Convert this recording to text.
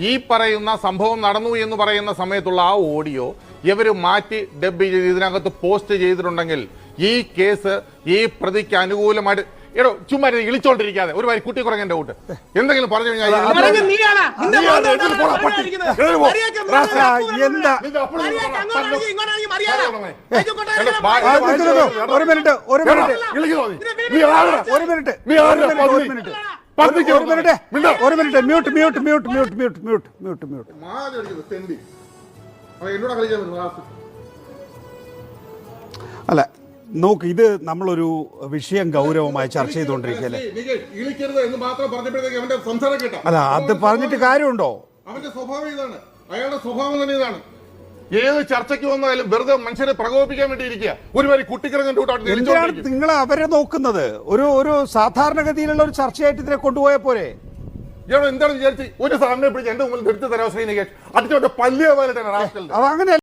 ഈ പറയുന്ന സംഭവം നടന്നു എന്ന് പറയുന്ന സമയത്തുള്ള ആ ഓഡിയോ ഇവർ മാറ്റി ഡബ് ചെയ്ത് ഇതിനകത്ത് പോസ്റ്റ് ചെയ്തിട്ടുണ്ടെങ്കിൽ ഈ കേസ് ഈ പ്രതിക്ക് അനുകൂലമായിട്ട് എടോ ചുമ്മാ ഇളിച്ചോണ്ടിരിക്കാതെ ഒരു വരി കുട്ടി കുറങ്ങന്റെ കൂട്ട് എന്തെങ്കിലും പറഞ്ഞു കഴിഞ്ഞാൽ അല്ല നോക്ക്, ഇത് നമ്മളൊരു വിഷയം ഗൗരവമായി ചർച്ച ചെയ്തുകൊണ്ടിരിക്കുകയല്ലേ. അല്ല, അത് പറഞ്ഞിട്ട് കാര്യമുണ്ടോ? അവന്റെ സ്വഭാവം ഇതാണ്, അയാളുടെ സ്വഭാവം തന്നെ ഇതാണ്. ഏത് ചർച്ചയ്ക്ക് വന്നാലും വെറുതെ മനുഷ്യരെ പ്രകോപിപ്പിക്കാൻ വേണ്ടി ഇരിക്കുക. ഒരു വരി കുട്ടിക്കിറങ്ങി എന്തിനാണ് നിങ്ങൾ അവരെ നോക്കുന്നത്? ഒരു സാധാരണഗതിയിലുള്ള ഒരു ചർച്ചയായിട്ട് ഇതിനെ കൊണ്ടുപോയ പോലെ. എന്താണ് വിചാരിച്ച് ഒരു സാറിനെ പിടിച്ച് എന്റെ മുമ്പിൽ നിർത്തി തരാം ശ്രീനികേഷ്, അടിച്ചോട്ടെ പല്ലിയ പോലെ തന്നെ. അങ്ങനെ